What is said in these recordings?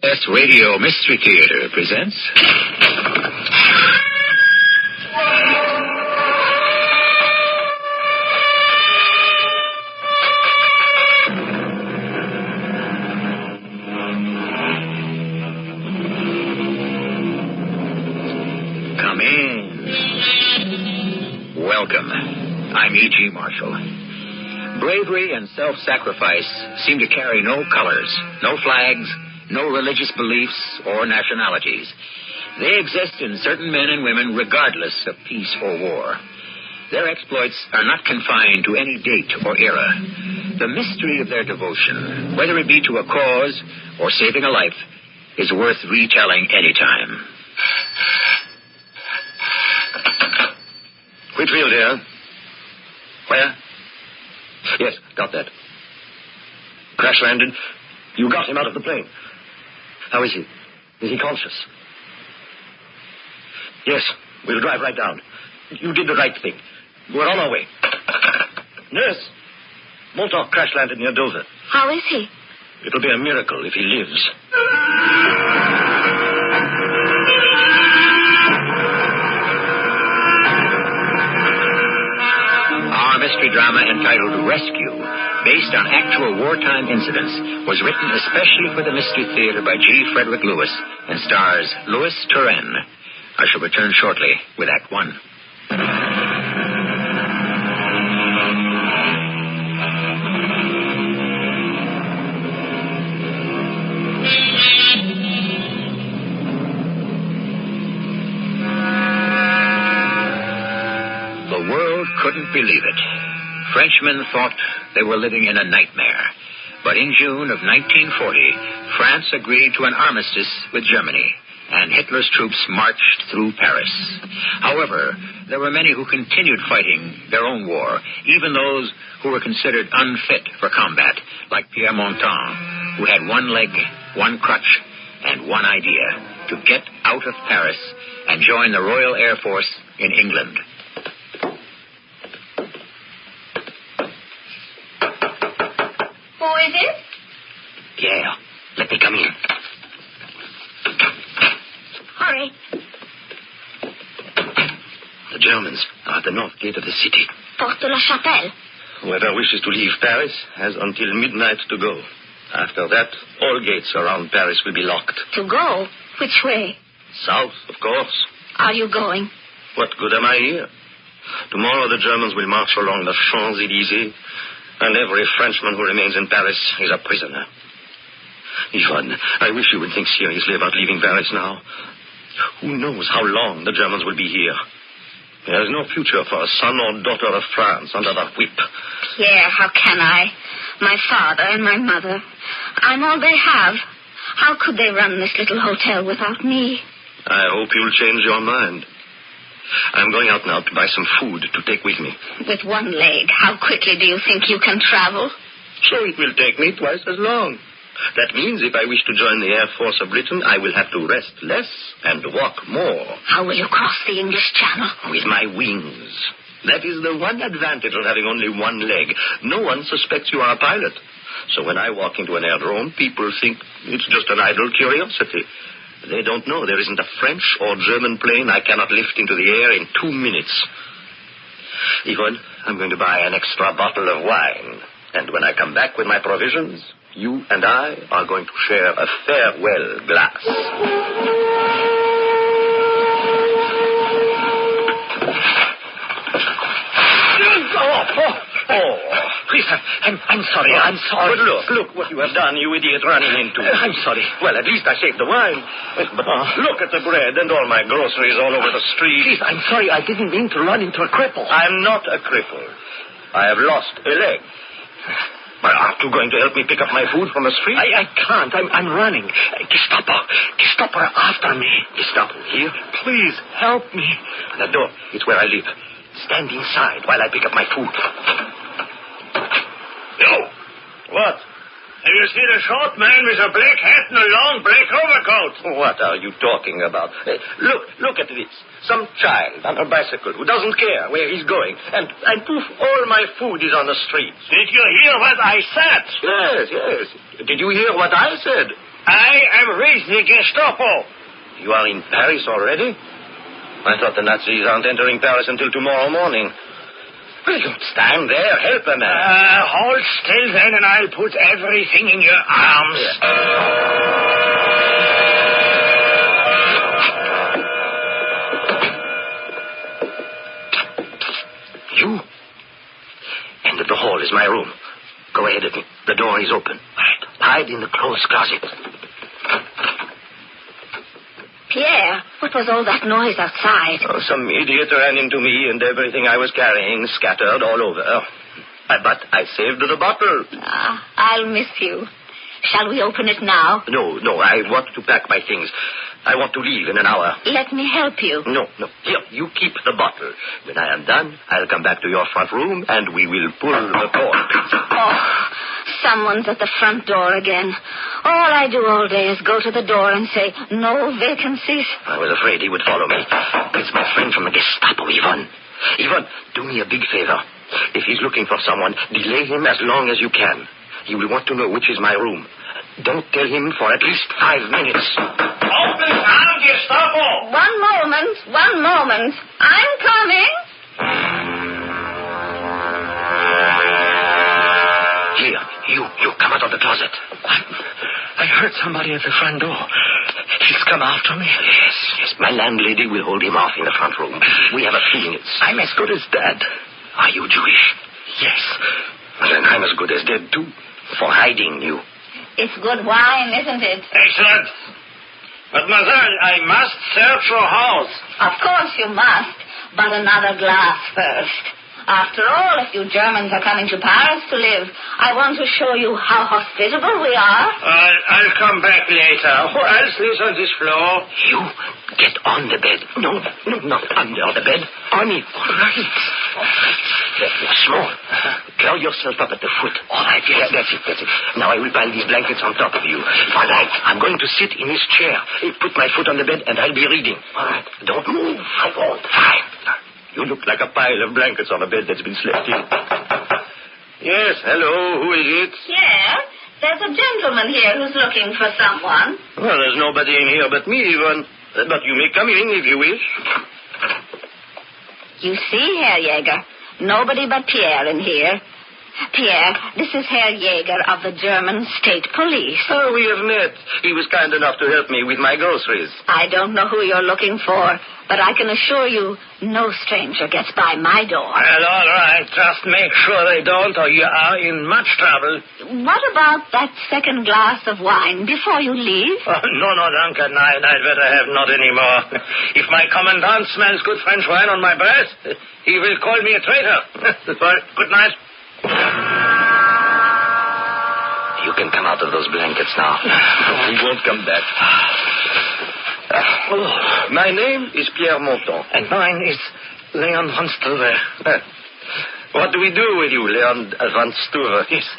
CBS Radio Mystery Theater presents... Come in. Welcome. I'm E.G. Marshall. Bravery and self-sacrifice seem to carry no colors, no flags, no religious beliefs or nationalities. They exist in certain men and women regardless of peace or war. Their exploits are not confined to any date or era. The mystery of their devotion, whether it be to a cause or saving a life, is worth retelling any time. Whitfield here. Where? Yes, got that. Crash landed. You got him out of the plane. How is he? Is he conscious? Yes, we'll drive right down. You did the right thing. We're on our way. Nurse, Montauk crash landed near Dover. How is he? It'll be a miracle if he lives. Our mystery drama entitled Rescue, based on actual wartime incidents, was written especially for the Mystery Theater by G. Frederick Lewis and stars Louis Turenne. I shall return shortly with Act One. The world couldn't believe it. Frenchmen thought they were living in a nightmare. But in June of 1940, France agreed to an armistice with Germany, and Hitler's troops marched through Paris. However, there were many who continued fighting their own war, even those who were considered unfit for combat, like Pierre Montan, who had one leg, one crutch, and one idea: to get out of Paris and join the Royal Air Force in England. Who is it? Pierre, let me come in. Hurry. The Germans are at the north gate of the city. Porte de la Chapelle. Whoever wishes to leave Paris has until midnight to go. After that, all gates around Paris will be locked. To go? Which way? South, of course. Are you going? What good am I here? Tomorrow the Germans will march along the Champs-Élysées, and every Frenchman who remains in Paris is a prisoner. Yvonne, I wish you would think seriously about leaving Paris now. Who knows how long the Germans will be here? There is no future for a son or daughter of France under the whip. Pierre, how can I? My father and my mother. I'm all they have. How could they run this little hotel without me? I hope you'll change your mind. I'm going out now to buy some food to take with me. With one leg, how quickly do you think you can travel? So it will take me twice as long. That means if I wish to join the Air Force of Britain, I will have to rest less and walk more. How will you cross the English Channel? With my wings. That is the one advantage of having only one leg. No one suspects you are a pilot. So when I walk into an aerodrome, people think it's just an idle curiosity. They don't know there isn't a French or German plane I cannot lift into the air in 2 minutes. Yvonne, I'm going to buy an extra bottle of wine. And when I come back with my provisions, you and I are going to share a farewell glass. Oh. Please, I'm sorry. I'm sorry. But look what you have done, you idiot, running into. I'm sorry. Well, at least I saved the wine. But look at the bread and all my groceries all over the street. Please, I'm sorry. I didn't mean to run into a cripple. I'm not a cripple. I have lost a leg. But aren't you going to help me pick up my food from the street? I can't. I'm running. Gestapo are after me. Gestapo here? Please, help me. The door. It's where I live. Stand inside while I pick up my food. You! What? Have you seen a short man with a black hat and a long black overcoat? What are you talking about? Hey, look at this. Some child on a bicycle who doesn't care where he's going. And poof, all my food is on the street. Did you hear what I said? Yes. Did you hear what I said? I am with the Gestapo. You are in Paris already? I thought the Nazis aren't entering Paris until tomorrow morning. Well, don't stand there. Help a man. Hold still then, and I'll put everything in your arms. You? End of the hall is my room. Go ahead of me. The door is open. Hide in the clothes closet. Pierre, what was all that noise outside? Oh, some idiot ran into me and everything I was carrying scattered all over. But I saved the bottle. I'll miss you. Shall we open it now? No, I want to pack my things. I want to leave in an hour. Let me help you. No. Here, you keep the bottle. When I am done, I'll come back to your front room and we will pull the cord. Oh, someone's at the front door again. All I do all day is go to the door and say, no vacancies. I was afraid he would follow me. It's my friend from the Gestapo, Ivan. Ivan, do me a big favor. If he's looking for someone, delay him as long as you can. He will want to know which is my room. Don't tell him for at least 5 minutes. Open down, Gestapo. One moment. I'm coming. Here, you come out of the closet. I heard somebody at the front door. He's come after me. Yes. My landlady will hold him off in the front room. We have a few minutes. I'm as good as dead. Are you Jewish? Yes. Then I'm as good as dead, too, for hiding you. It's good wine, isn't it? Excellent. Mademoiselle, I must search your house. Of course you must, but another glass first. After all, if you Germans are coming to Paris to live, I want to show you how hospitable we are. I'll come back later. Who else lives on this floor? You get on the bed. No, not under the bed. On it. All right. Small. Curl yourself up at the foot. All right, yes, that's it. Now I will pile these blankets on top of you. All right. I'm going to sit in this chair. Put my foot on the bed and I'll be reading. All right. Don't move. I won't. Fine. You look like a pile of blankets on a bed that's been slept in. Yes, hello, who is it? Pierre, there's a gentleman here who's looking for someone. Well, there's nobody in here but me, even. But you may come in if you wish. You see, Herr Jäger, nobody but Pierre in here. Pierre, this is Herr Jäger of the German State Police. Oh, we have met. He was kind enough to help me with my groceries. I don't know who you're looking for, but I can assure you no stranger gets by my door. Well, all right. Just make sure they don't, or you are in much trouble. What about that second glass of wine before you leave? Oh, no, danke. I'd better have not any more. If my commandant smells good French wine on my breath, he will call me a traitor. Well, good night. You can come out of those blankets now. He won't come back. My name is Pierre Monton. And mine is Leon von Stuver. What do we do with you, Leon von Stuver? Yes.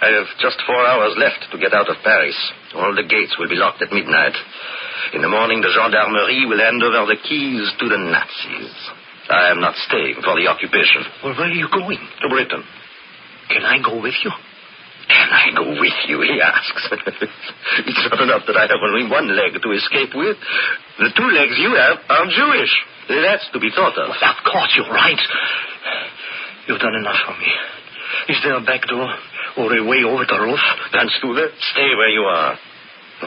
I have just 4 hours left to get out of Paris. All the gates will be locked at midnight. In the morning, the gendarmerie will hand over the keys to the Nazis. I am not staying for the occupation. Well, where are you going? To Britain. Can I go with you? Can I go with you, he asks. It's not enough that I have only one leg to escape with. The 2 legs you have are Jewish. That's to be thought of. Well, of course, you're right. You've done enough for me. Is there a back door or a way over the roof? Van Stuver, stay where you are.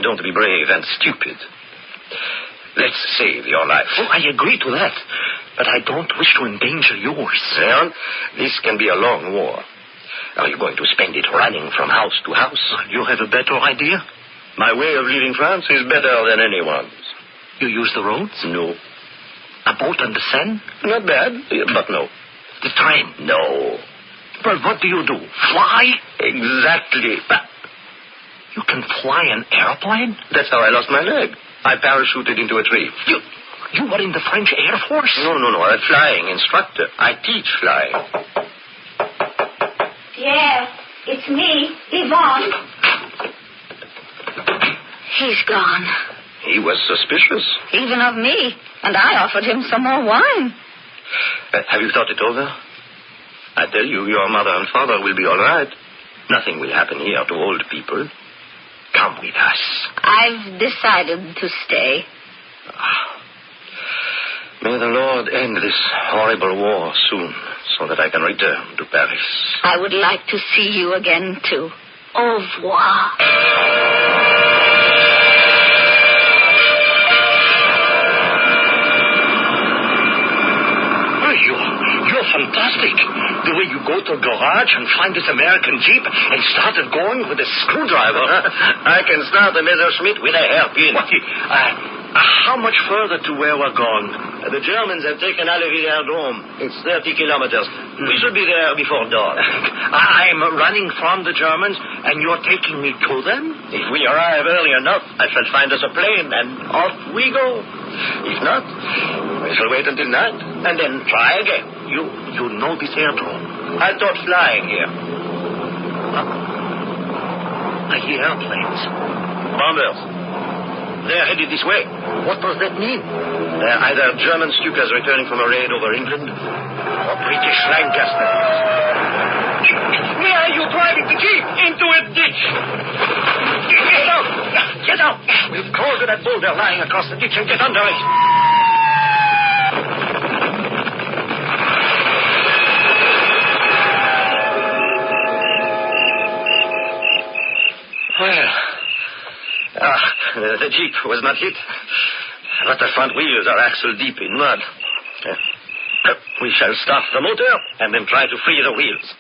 Don't be brave and stupid. Let's save your life. Oh, I agree to that. But I don't wish to endanger yours. Leon, this can be a long war. Are you going to spend it running from house to house? You have a better idea? My way of leaving France is better than anyone's. You use the roads? No. A boat on the Seine? Not bad, but no. The train? No. Well, what do you do? Fly? Exactly. You can fly an airplane? That's how I lost my leg. I parachuted into a tree. You were in the French Air Force? No. I'm a flying instructor. I teach flying. Pierre, it's me, Yvonne. He's gone. He was suspicious. Even of me. And I offered him some more wine. Have you thought it over? I tell you, your mother and father will be all right. Nothing will happen here to old people. come with us. I've decided to stay. May the Lord end this horrible war soon, so that I can return to Paris. I would like to see you again, too. Au revoir. You're fantastic. The way you go to a garage and find this American Jeep and started going with a screwdriver. I can start a Messerschmitt with a hairpin. How much further to where we're going? The Germans have taken Airdrame. It's 30 kilometers. We should be there before dawn. I'm running from the Germans, and you're taking me to them? If we arrive early enough, I shall find us a plane, and off we go. If not, we shall wait until night, and then try again. You know this airdrome? I taught flying here. I hear airplanes. Bombers. They're headed this way. What does that mean? They're either German Stukas returning from a raid over England, or British Lancasters. Where are you driving the Jeep? Into a ditch. Get out! Get out! We've crawled to that boulder lying across the ditch and get under it. The Jeep was not hit, but the front wheels are axle deep in mud. We shall start the motor and then try to free the wheels.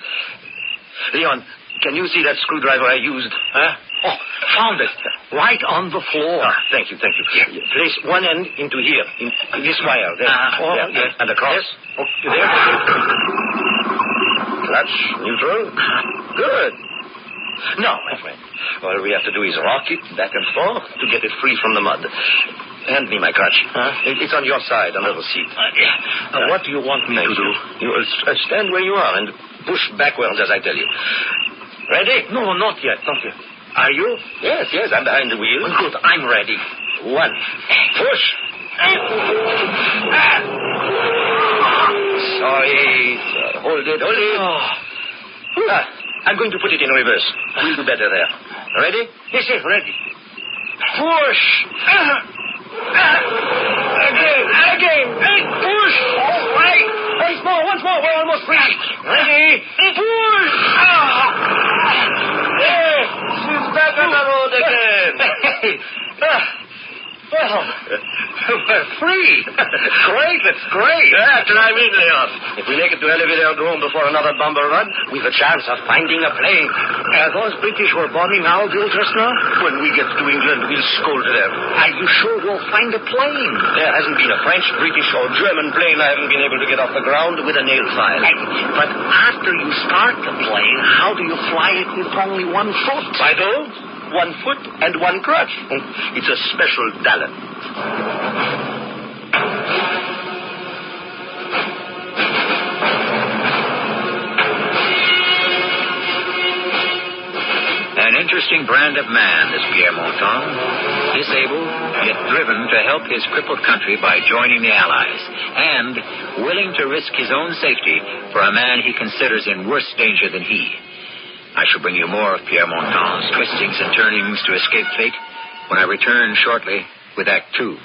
Leon, can you see that screwdriver I used? Oh, found it. Right on the floor. Thank you. Yeah. Place one end into here, in this wire. There. Yes. And across. Yes. Oh, there. Clutch, neutral. Good. Now, my friend, all we have to do is rock it back and forth to get it free from the mud. Hand me my crutch. It's on your side, under the seat. What do you want me to do? You will stand where you are and push backwards as I tell you. Ready? No, not yet. Are you? Yes, I'm behind the wheel. Good, I'm ready. One. Push. Sorry. Hold it. I'm going to put it in reverse. We'll do better there. Ready? Yes, ready. Push! Again! Push! All right! Once more, we're almost free. Ready? Push! Yes! She's back on the road again. Well, we're free. Great, that's great. Yeah, climb in, Leon. If we make it to Airdrame before another bomber run, we've a chance of finding a plane. Those British were bombing our bill just now? When we get to England, we'll scold them. Are you sure we'll find a plane? There hasn't been a French, British, or German plane I haven't been able to get off the ground with a nail file. But after you start the plane, how do you fly it with only one foot? I told 1 foot and 1 crutch. It's a special talent. An interesting brand of man, this Pierre Monton. Disabled, yet driven to help his crippled country by joining the Allies, and willing to risk his own safety for a man he considers in worse danger than he. I shall bring you more of Pierre Monton's twistings and turnings to escape fate when I return shortly with Act 2.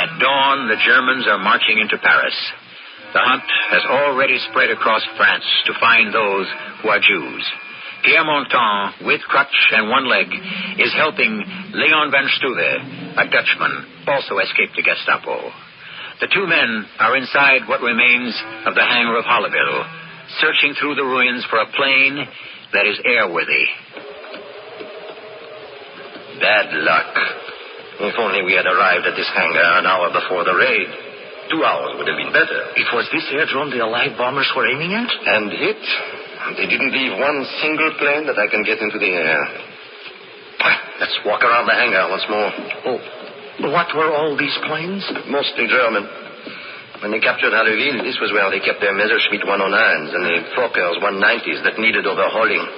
At dawn, the Germans are marching into Paris. The hunt has already spread across France to find those who are Jews. Pierre Monton, with crutch and one leg, is helping Leon van Stuve, a Dutchman, also escaped the Gestapo. The two men are inside what remains of the hangar of Holleville, searching through the ruins for a plane that is airworthy. Bad luck. If only we had arrived at this hangar an hour before the raid. 2 hours would have been better. It was this airdrome the Allied bombers were aiming at? And hit. They didn't leave one single plane that I can get into the air. Let's walk around the hangar once more. Oh, what were all these planes? Mostly German. When they captured Holleville, this was where they kept their Messerschmitt 109s and the Fokkers 190s that needed overhauling.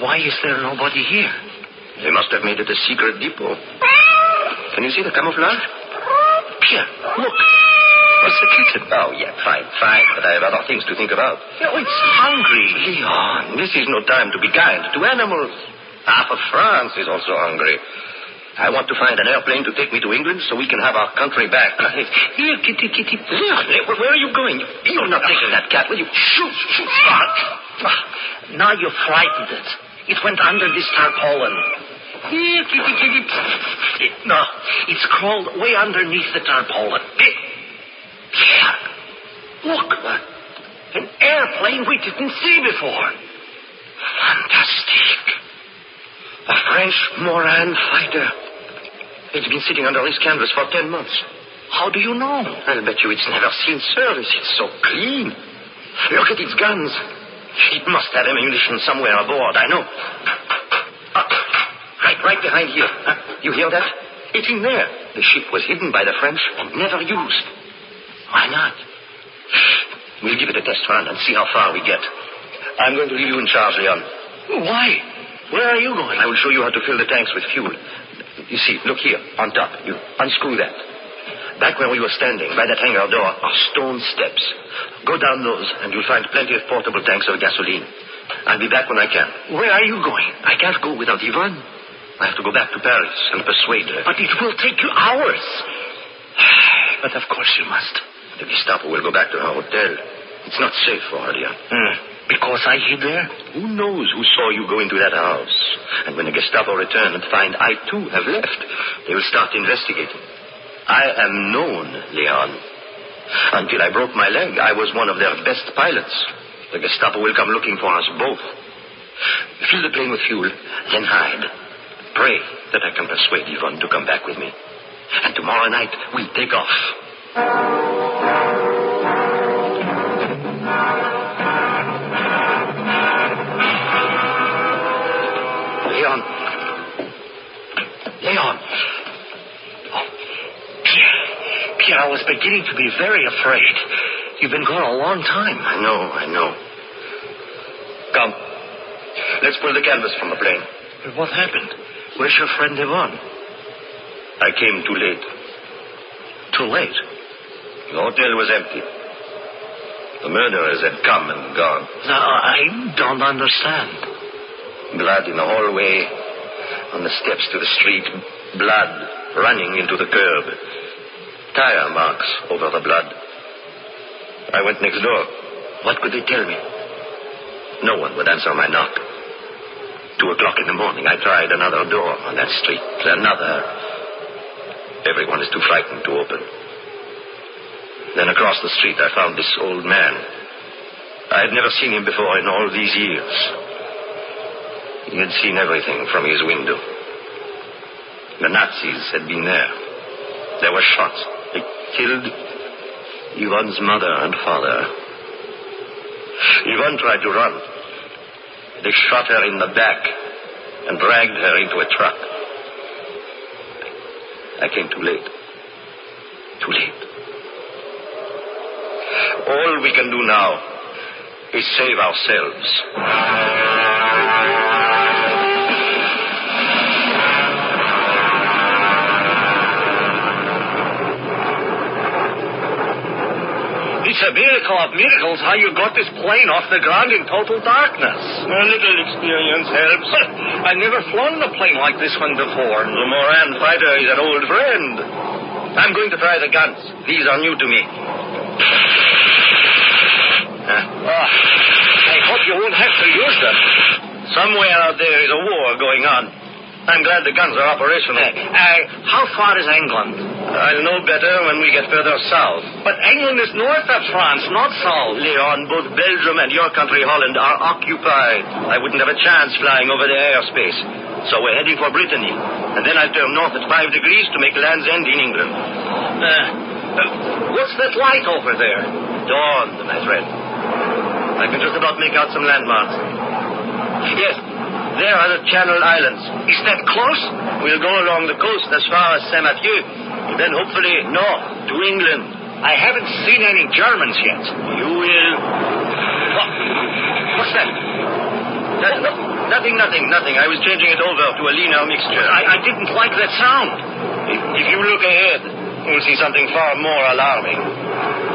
Why is there nobody here? They must have made it a secret depot. Can you see the camouflage? Pierre, look. What's the kitten? Oh, yeah, fine. But I have other things to think about. Oh, it's hungry. Leon, this is no time to be kind to animals. Half of France is also hungry. I want to find an airplane to take me to England so we can have our country back. Here, kitty. Leon, where are you going? You're not taking that cat, will you? Shoot. Now you frightened it. It went under this tarpaulin. Here, kitty. No, it's crawled way underneath the tarpaulin. Pierre, look. An airplane we didn't see before. Fantastic. A French Moran fighter. It's been sitting under this canvas for 10 months. How do you know? I'll bet you it's never seen service. It's so clean. Look at its guns. It must have ammunition somewhere aboard, I know. Right behind here. You hear that? It's in there. The ship was hidden by the French and never used. Why not? We'll give it a test run and see how far we get. I'm going to leave you in charge, Leon. Why? Where are you going? I will show you how to fill the tanks with fuel. You see, look here, on top. You unscrew that. Back where we were standing, by that hangar door, are stone steps. Go down those, and you'll find plenty of portable tanks of gasoline. I'll be back when I can. Where are you going? I can't go without Yvonne. I have to go back to Paris and persuade her. But it will take you hours. But of course you must. The Gestapo will go back to her hotel. It's not safe for her, Leon. Because I hid there? Who knows who saw you go into that house? And when the Gestapo return and find I, too, have left, they will start investigating. I am known, Leon. Until I broke my leg, I was one of their best pilots. The Gestapo will come looking for us both. Fill the plane with fuel, then hide. Pray that I can persuade Yvonne to come back with me. And tomorrow night, we'll take off. Leon. Oh, Pierre, I was beginning to be very afraid. You've been gone a long time. I know. Come. Let's pull the canvas from the plane. What happened? Where's your friend Yvonne? I came too late. Too late? The hotel was empty. The murderers had come and gone. No, I don't understand. Blood in the hallway, on the steps to the street. Blood running into the curb. Tire marks over the blood. I went next door. What could they tell me? No one would answer my knock. 2 o'clock in the morning, I tried another door on that street. Another. Everyone is too frightened to open. Then across the street, I found this old man. I had never seen him before in all these years. He had seen everything from his window. The Nazis had been there. There were shots. They killed Yvonne's mother and father. Yvonne tried to run. They shot her in the back and dragged her into a truck. I came too late. Too late. All we can do now is save ourselves. It's a miracle of miracles how you got this plane off the ground in total darkness. A little experience helps. I've never flown a plane like this one before. The Moran fighter is an old friend. I'm going to try the guns. These are new to me. I hope you won't have to use them. Somewhere out there is a war going on. I'm glad the guns are operational. How far is England? I'll know better when we get further south. But England is north of France, not south. Leon, both Belgium and your country, Holland, are occupied. I wouldn't have a chance flying over their airspace. So we're heading for Brittany. And then I'll turn north at 5 degrees to make Land's End in England. What's that light over there? Dawn, my friend. I can just about make out some landmarks. Yes, there are the Channel Islands. Is that close? We'll go along the coast as far as Saint-Mathieu. Then hopefully north to England. I haven't seen any Germans yet. You will. What's that? Nothing. I was changing it over to a leaner mixture. I didn't like that sound. If you look ahead, you'll see something far more alarming.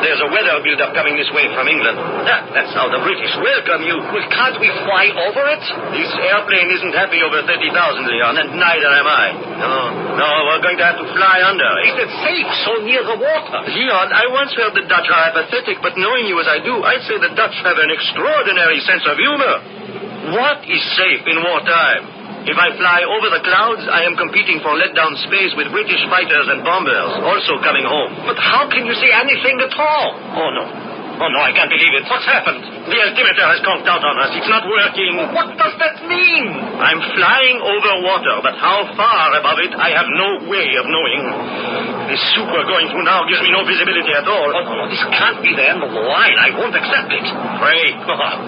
There's a weather build-up coming this way from England. That's how the British welcome you. Well, can't we fly over it? This airplane isn't happy over 30,000, Leon, and neither am I. No, we're going to have to fly under. Is it safe so near the water? Leon, I once heard the Dutch are apathetic, but knowing you as I do, I'd say the Dutch have an extraordinary sense of humor. What is safe in wartime? If I fly over the clouds, I am competing for let-down space with British fighters and bombers, also coming home. But how can you see anything at all? Oh, no, I can't believe it. What's happened? The altimeter has conked out on us. It's not working. What does that mean? I'm flying over water, but how far above it, I have no way of knowing. This soup we're going through now gives me no visibility at all. Oh, no, this can't be the end of the line. I won't accept it. Pray.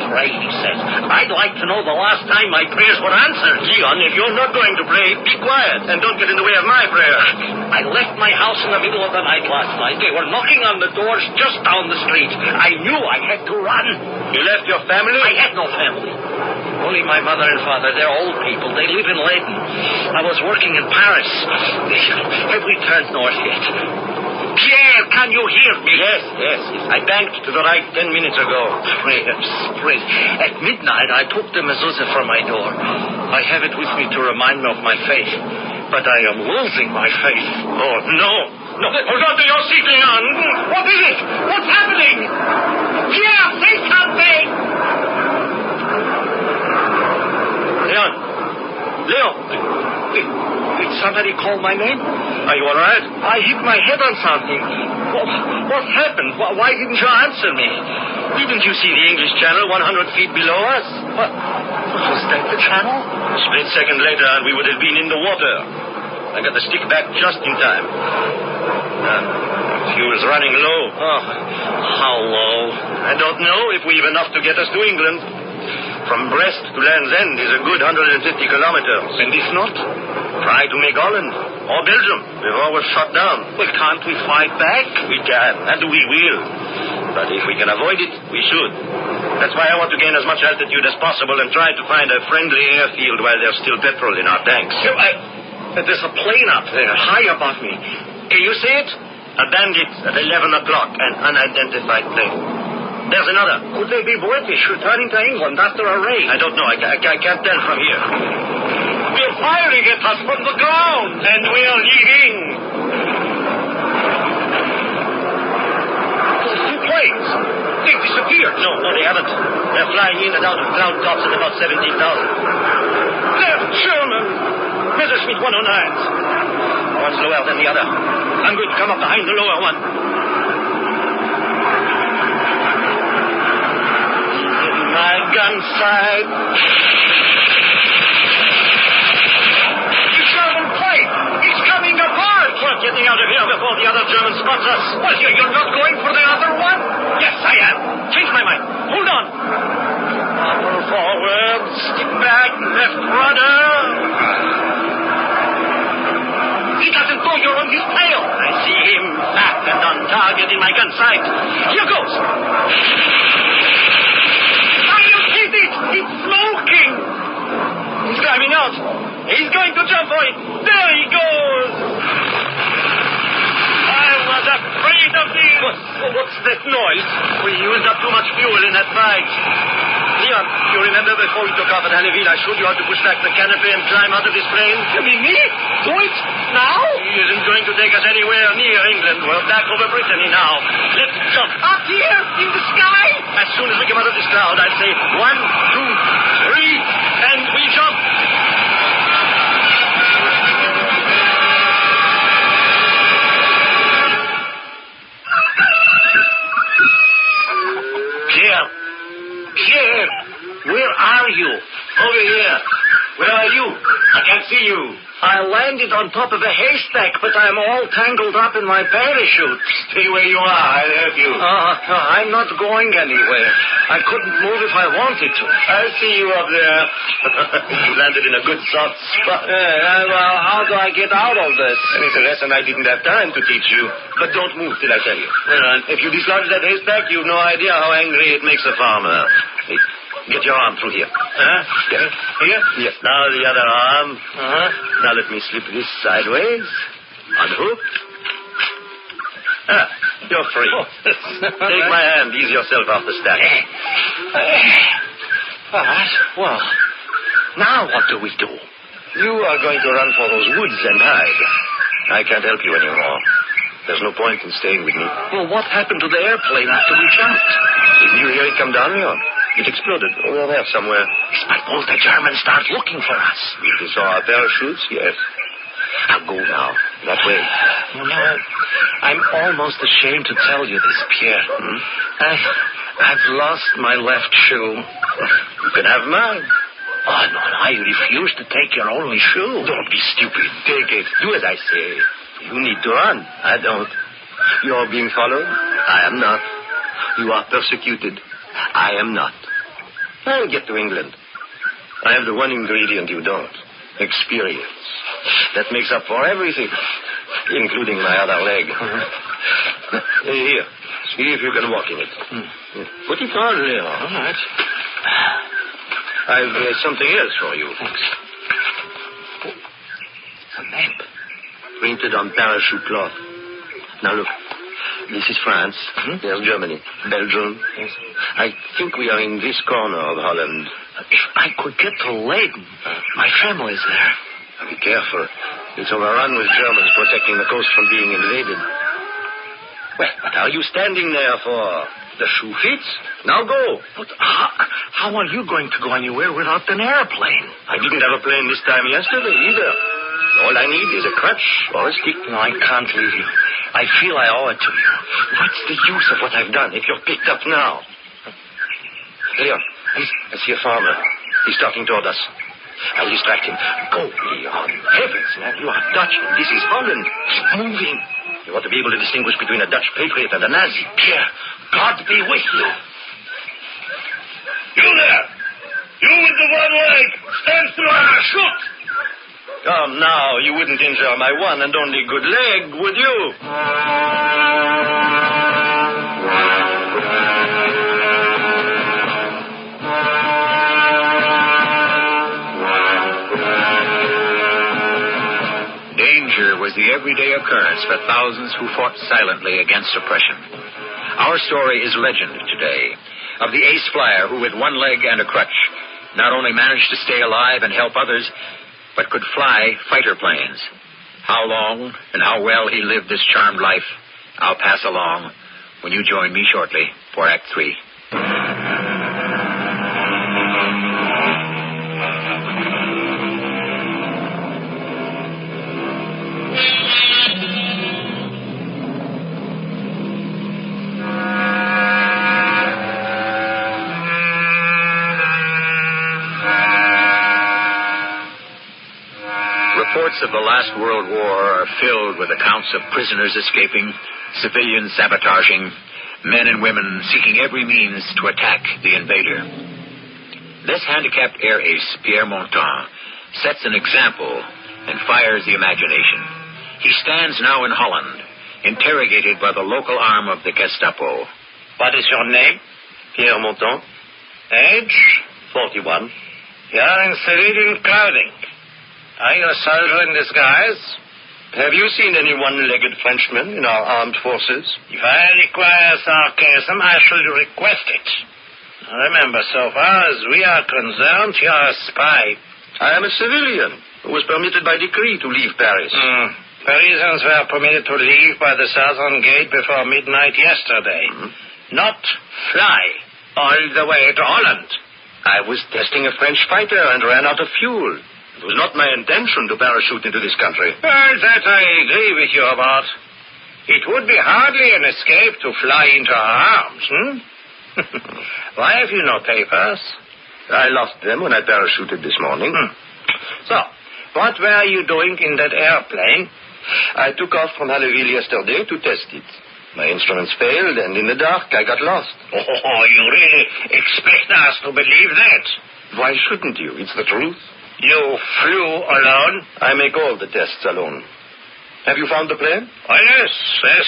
Pray, he says. I'd like to know the last time my prayers were answered. Leon, if you're not going to pray, be quiet and don't get in the way of my prayer. I left my house in the middle of the night last night. They were knocking on the doors just down the street. I knew I had to run. You left your family? I had no family. Only my mother and father. They're old people. They live in Leyden. I was working in Paris. Have we turned north yet? Pierre, can you hear me? Yes. I banked to the right 10 minutes ago. Prayers. At midnight, I took the mezuzah from my door. I have it with me to remind me of my faith. But I am losing my faith. Oh, no. Hold on to your seat, Leon. What is it? What's happening? Pierre, say something! Leon, did somebody call my name? Are you all right? I hit my head on something. What happened? Why didn't you answer me? Didn't you see the English Channel 100 feet below us? What? Was that the channel? A split second later, and we would have been in the water. I got the stick back just in time. Fuel's running low. Oh, how low? I don't know if we've enough to get us to England. From Brest to Land's End is a good 150 kilometers. And if not? Try to make Holland or Belgium before we're shot down. Well, can't we fight back? We can, and we will. But if we can avoid it, we should. That's why I want to gain as much altitude as possible and try to find a friendly airfield while there's still petrol in our tanks. There's a plane up there, high above me. Can you see it? A Bandit at 11 o'clock, an unidentified plane. There's another. Could they be British returning to England after a raid? I don't know. I can't tell from here. They're firing at us from the ground, and we're leaving. Those two planes, they disappeared. No, they haven't. They're flying in and out of cloud tops at about 17,000. They're German. Messerschmitt 109s. One's lower than the other. I'm going to come up behind the lower one. My gun sight. The German plane! It's coming apart! We're getting out of here before the other German spots us. Well, you're not going for the other one? Yes, I am. Change my mind. Hold on. Upper forward, stick back, left rudder. He doesn't know you're on his tail. I see him back and on target in my gun sight. Here goes. It's smoking! He's climbing out. He's going to jump for it. There he goes. I was afraid of this. What's that noise? We used up too much fuel in that fight. Leon, you remember before we took off at Halleville, I showed you how to push back the canopy and climb out of this plane? You mean me? Do it now? He isn't going to take us anywhere near England. We're back over Brittany now. Let's jump. Up here in the sky? As soon as we come out of this cloud, I'd say 1, 2, 3, and we jump. Pierre, where are you? Over here. Where are you? I can't see you. I landed on top of a haystack, but I'm all tangled up in my parachute. Stay where you are. I'll help you. I'm not going anywhere. I couldn't move if I wanted to. I'll see you up there. You landed in a good soft spot. Well, how do I get out of this? It's a lesson I didn't have time to teach you. But don't move till I tell you. If you dislodge that haystack, you've no idea how angry it makes a farmer. Get your arm through here. Here? Yes. Now the other arm. Uh-huh. Now let me slip this sideways. Unhook. You're free. Take my hand. Ease yourself off the stack. All right. Well, now what do we do? You are going to run for those woods and hide. I can't help you anymore. There's no point in staying with me. Well, what happened to the airplane after we jumped? Didn't you hear it come down, Leon? It exploded over there somewhere. But won't the Germans start looking for us? If they saw our parachutes, yes. I'll go now. That way. You know, I'm almost ashamed to tell you this, Pierre. I've lost my left shoe. You can have mine. Oh, no, I refuse to take your only shoe. Don't be stupid. Take it. Do as I say. You need to run. I don't. You're being followed. I am not. You are persecuted. I am not. I'll get to England. I have the one ingredient you don't. Experience. That makes up for everything, including my other leg. Here. See if you can walk in it. Put it on, Leon. All right. I've something else for you. Thanks. A map. Printed on parachute cloth. Now look. This is France. There's Germany. Belgium. Yes. I think we are in this corner of Holland. If I could get to Leyden, my family's there. Be careful. It's overrun with Germans protecting the coast from being invaded. Well, what are you standing there for? The shoe fits? Now go. But how are you going to go anywhere without an airplane? I didn't have a plane this time yesterday either. All I need is a crutch or a stick. No, I can't leave you. I feel I owe it to you. What's the use of what I've done if you're picked up now? Leon, I see a farmer. He's talking toward us. I'll distract him. Go, Leon. Heavens, man, you are Dutch. This is Holland. Keep moving. You ought to be able to distinguish between a Dutch patriot and a Nazi. Pierre, God be with you. You there! You with the one leg! Stand still and shoot! Come now, you wouldn't injure my one and only good leg, would you? Danger was the everyday occurrence for thousands who fought silently against oppression. Our story is legend today of the ace flyer who, with one leg and a crutch, not only managed to stay alive and help others, but could fly fighter planes. How long and how well he lived this charmed life, I'll pass along when you join me shortly for Act 3. Reports of the last World War are filled with accounts of prisoners escaping, civilians sabotaging, men and women seeking every means to attack the invader. This handicapped air ace, Pierre Montan, sets an example and fires the imagination. He stands now in Holland, interrogated by the local arm of the Gestapo. What is your name? Pierre Montan. Age? 41. You are in civilian clothing. Are you a soldier in disguise? Have you seen any one-legged Frenchmen in our armed forces? If I require sarcasm, I shall request it. Remember, so far as we are concerned, you are a spy. I am a civilian who was permitted by decree to leave Paris. Parisians were permitted to leave by the southern gate before midnight yesterday. Not fly all the way to Holland. I was testing a French fighter and ran out of fuel. It was not my intention to parachute into this country. Well, that I agree with you about. It would be hardly an escape to fly into our arms, Why have you no papers? I lost them when I parachuted this morning. So, what were you doing in that airplane? I took off from Halleville yesterday to test it. My instruments failed, and in the dark, I got lost. Oh, you really expect us to believe that? Why shouldn't you? It's the truth. You flew alone? I make all the tests alone. Have you found the plane? Oh, yes,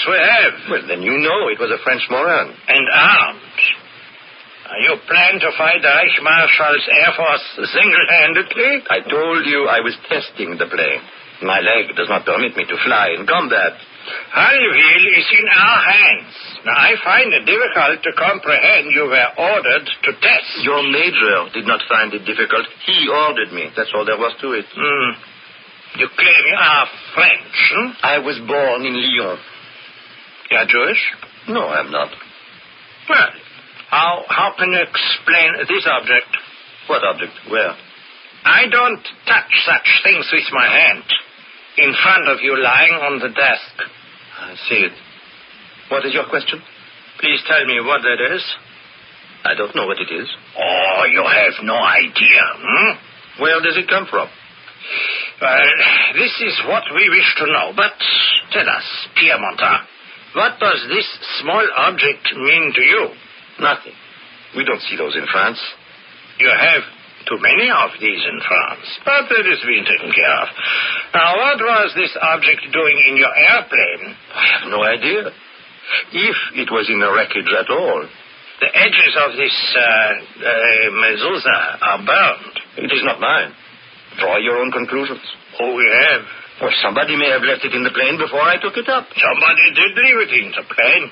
we have. Well, then you know it was a French Moran. And armed. You plan to fight the Reich Marshal's Air Force single-handedly? I told you I was testing the plane. My leg does not permit me to fly in combat. Hullville is in our hands. Now, I find it difficult to comprehend you were ordered to test. Your major did not find it difficult. He ordered me. That's all there was to it. You claim you are French, I was born in Lyon. You are Jewish? No, I'm not. Well, how can you explain this object? What object? Where? I don't touch such things with my hand. In front of you, lying on the desk. I see it. What is your question? Please tell me what that is. I don't know what it is. Oh, you have no idea, Where does it come from? Well, this is what we wish to know. But tell us, Pierre Montin, what does this small object mean to you? Nothing. We don't see those in France. You have too many of these in France, but that is being taken care of. Now, what was this object doing in your airplane? I have no idea. If it was in the wreckage at all. The edges of this mezuzah are burned. It is not mine. Draw your own conclusions. Oh, we have. Well, somebody may have left it in the plane before I took it up. Somebody did leave it in the plane.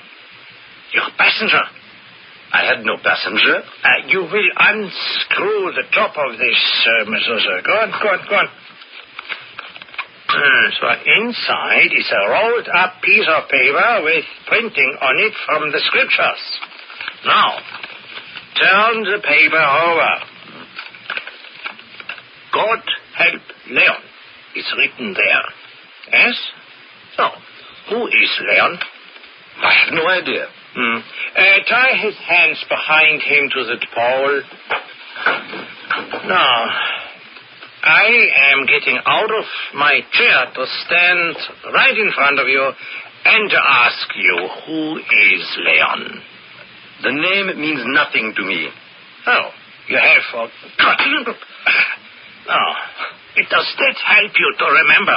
Your passenger. I had no passenger. You will unscrew the top of this mezuzah. Go on. So inside is a rolled-up piece of paper with printing on it from the scriptures. Now, turn the paper over. God help Leon. It's written there. Yes? So, who is Leon? I have no idea. Tie his hands behind him to the pole. Now, I am getting out of my chair to stand right in front of you and to ask you, who is Leon? The name means nothing to me. Oh, you have forgotten? Oh, does that help you to remember,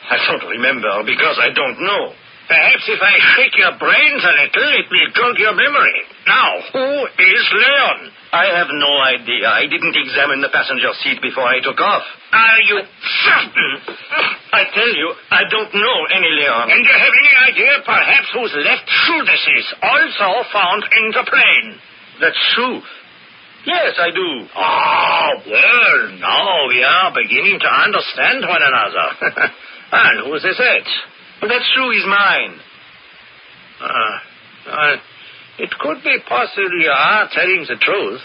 I don't remember because I don't know. Perhaps if I shake your brains a little, it will jog your memory. Now, who is Leon? I have no idea. I didn't examine the passenger seat before I took off. Are you certain? I tell you, I don't know any Leon. And do you have any idea, perhaps, whose left shoe this is, also found in the plane? That shoe? Yes, I do. Oh, well, now we are beginning to understand one another. And whose is it? That shoe is mine. It could be possible you are telling the truth.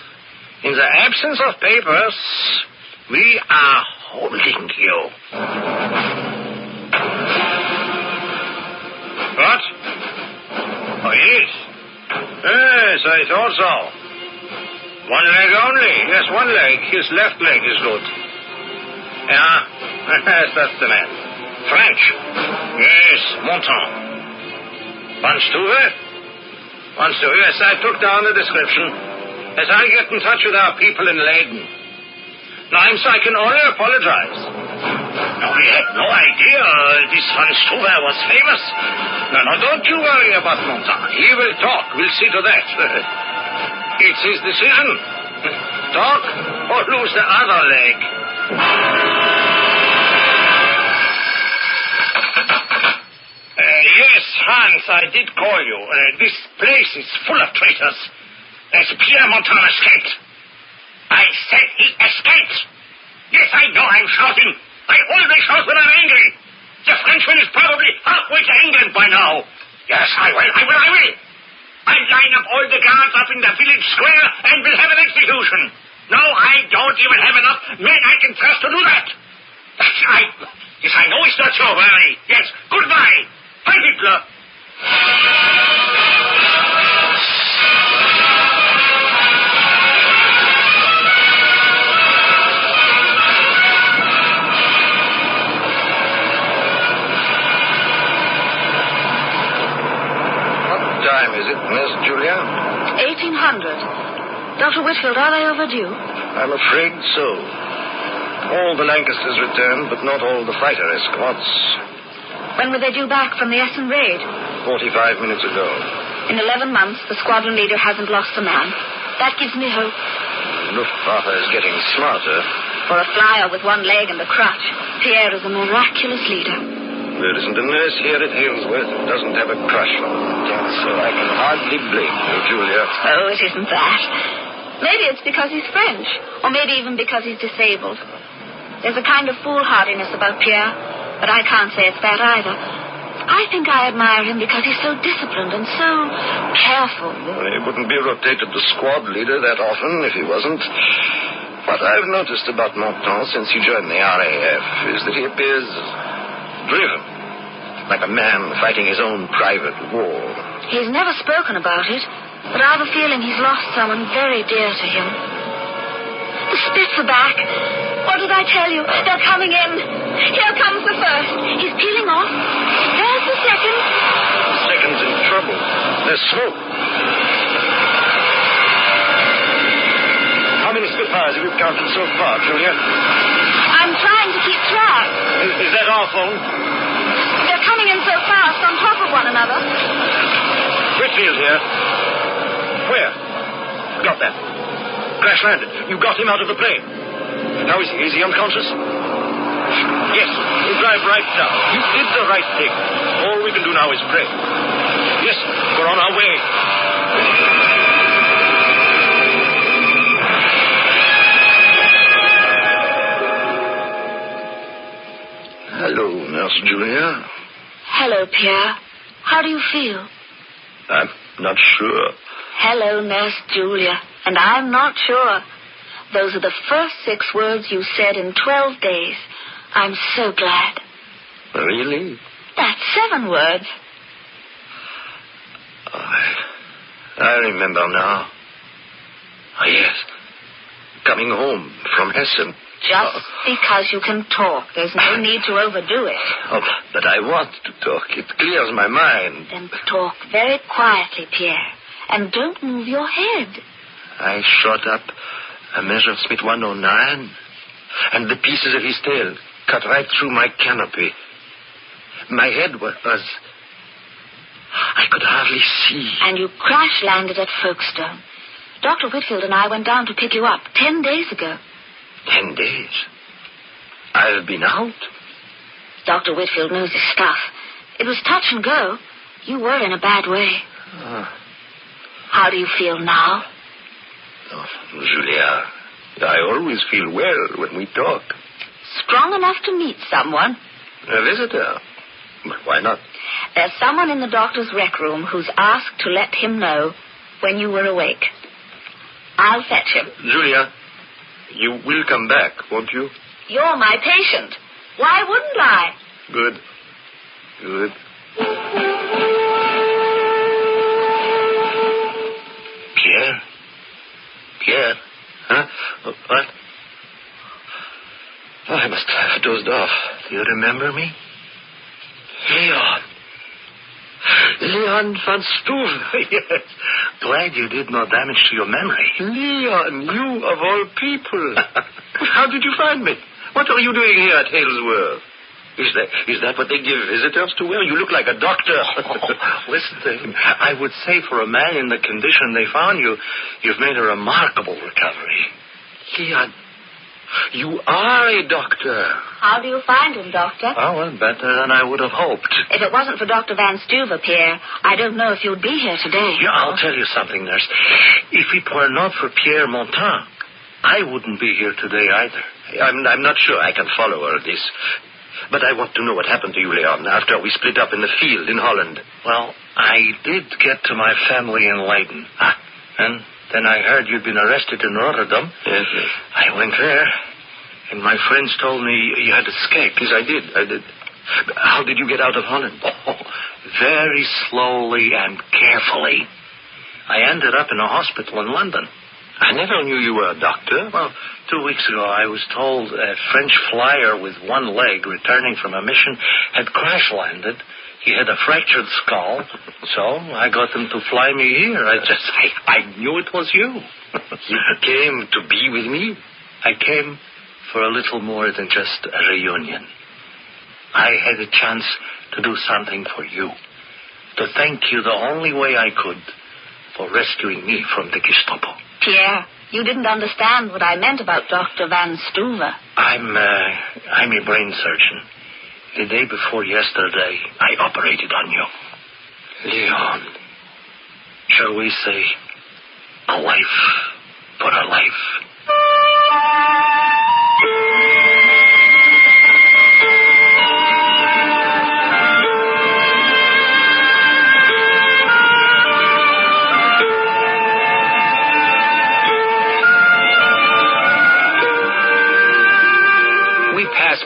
In the absence of papers, we are holding you. What? Oh, yes. Yes, I thought so. One leg only. Yes, one leg. His left leg is good. Yeah, yes, that's the man. French. Yes, Montin. One Stuve? Yes, I took down the description. As I get in touch with our people in Leyden. Now, I can only apologize. Now, we had no idea this Van Stuve was famous. No, don't you worry about Montin. He will talk. We'll see to that. It's his decision. Talk or lose the other leg. Yes, Hans, I did call you. This place is full of traitors. As Pierre Montin escaped. I said he escaped. Yes, I know I'm shouting. I always shout when I'm angry. The Frenchman is probably halfway to England by now. Yes, I will. I'll line up all the guards up in the village square and we'll have an execution. No, I don't even have enough men I can trust to do that. Yes, I know it's not so early. Yes, goodbye. Heil Hitler. What time is it, Miss Julia? 1800. Dr. Whitfield, are they overdue? I'm afraid so. All the Lancasters returned, but not all the fighter escorts. When were they due back from the Essen raid? 45 minutes ago. In 11 months, the squadron leader hasn't lost a man. That gives me hope. Luftwaffe is getting smarter. For a flyer with one leg and a crutch, Pierre is a miraculous leader. There isn't a nurse here at Halesworth who doesn't have a crush on him, so I can hardly blame you, Julia. Oh, it isn't that. Maybe it's because he's French, or maybe even because he's disabled. There's a kind of foolhardiness about Pierre, but I can't say it's that either. I think I admire him because he's so disciplined and so careful. Well, he wouldn't be rotated to squad leader that often if he wasn't. What I've noticed about Montan since he joined the RAF is that he appears driven, like a man fighting his own private war. He's never spoken about it, but I've a feeling he's lost someone very dear to him. The Spits are back. What did I tell you? They're coming in. Here comes the first. He's peeling off. There's the second. The second's in trouble. There's smoke. How many Spitfires have you counted so far, Julia? I'm trying to keep track. Is that our phone? They're coming in so fast on top of one another. Whitfield here. Where? Got that. Crash landed. You got him out of the plane. How is he? Is he unconscious? Yes. You drive right down. You did the right thing. All we can do now is pray. Yes, we're on our way. Hello, Nurse Julia. Hello, Pierre. How do you feel? I'm not sure. Hello, Nurse Julia. And I'm not sure. Those are the first 6 words you said in 12 days. I'm so glad. Really? That's 7 words. I remember now. Oh, yes. Coming home from Hessen. Just because you can talk. There's no need to overdo it. Oh, but I want to talk. It clears my mind. Then talk very quietly, Pierre. And don't move your head. I shot up a Messerschmitt 109, and the pieces of his tail cut right through my canopy. My head was... I could hardly see. And you crash-landed at Folkestone. Dr. Whitfield and I went down to pick you up 10 days ago. 10 days? I've been out? Dr. Whitfield knows his stuff. It was touch and go. You were in a bad way. How do you feel now? Oh, Julia, I always feel well when we talk. Strong enough to meet someone? A visitor? But why not? There's someone in the doctor's rec room who's asked to let him know when you were awake. I'll fetch him. Julia, you will come back, won't you? You're my patient. Why wouldn't I? Good. Good. Pierre? Pierre? Huh? What? Oh, I must have dozed off. Do you remember me? Leon. Leon van Stoeven. Yes. Glad you did no damage to your memory. Leon, you of all people. How did you find me? What are you doing here at Halesworth? Is that what they give visitors to wear? You look like a doctor. Listen, I would say for a man in the condition they found you, you've made a remarkable recovery. Leon, you are a doctor. How do you find him, Doctor? Oh, well, better than I would have hoped. If it wasn't for Dr. Van Stuver, Pierre, I don't know if you'd be here today. Yeah, I'll tell you something, nurse. If it were not for Pierre Montan, I wouldn't be here today either. I'm not sure I can follow all this. But I want to know what happened to you, Leon, after we split up in the field in Holland. Well, I did get to my family in Leiden. And then I heard you'd been arrested in Rotterdam. Yes. I went there, and my friends told me you had escaped. Yes, I did. How did you get out of Holland? Oh, very slowly and carefully. I ended up in a hospital in London. I never knew you were a doctor. Well, 2 weeks ago, I was told a French flyer with one leg returning from a mission had crash-landed. He had a fractured skull, so I got them to fly me here. I knew it was you. You came to be with me? I came for a little more than just a reunion. I had a chance to do something for you, to thank you the only way I could for rescuing me from the Gestapo. Pierre, you didn't understand what I meant about Dr. Van Stuver. I'm a brain surgeon. The day before yesterday, I operated on you. Leon, shall we say, a life for a life?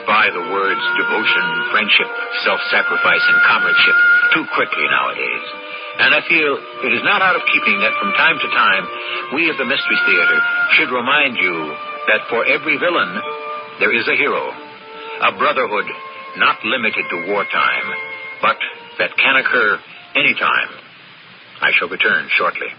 By the words devotion, friendship, self-sacrifice, and comradeship too quickly nowadays. And I feel it is not out of keeping that from time to time we of the Mystery Theater should remind you that for every villain there is a hero, a brotherhood not limited to wartime, but that can occur anytime. I shall return shortly.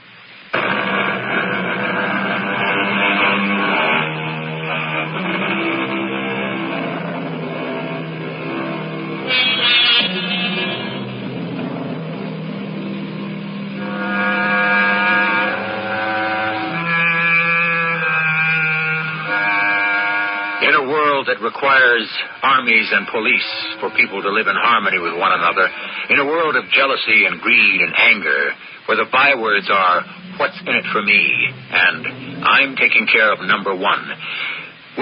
That requires armies and police for people to live in harmony with one another, in a world of jealousy and greed and anger, where the bywords are, what's in it for me, and I'm taking care of number one,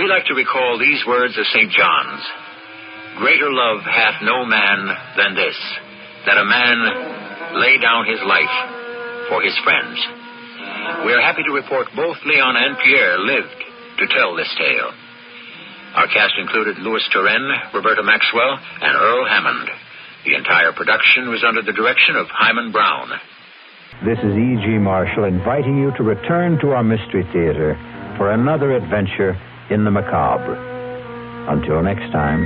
we like to recall these words of St. John's. Greater love hath no man than this, that a man lay down his life for his friends. We are happy to report both Leon and Pierre lived to tell this tale. Our cast included Louis Turenne, Roberta Maxwell, and Earl Hammond. The entire production was under the direction of Hyman Brown. This is E.G. Marshall inviting you to return to our Mystery Theater for another adventure in the macabre. Until next time,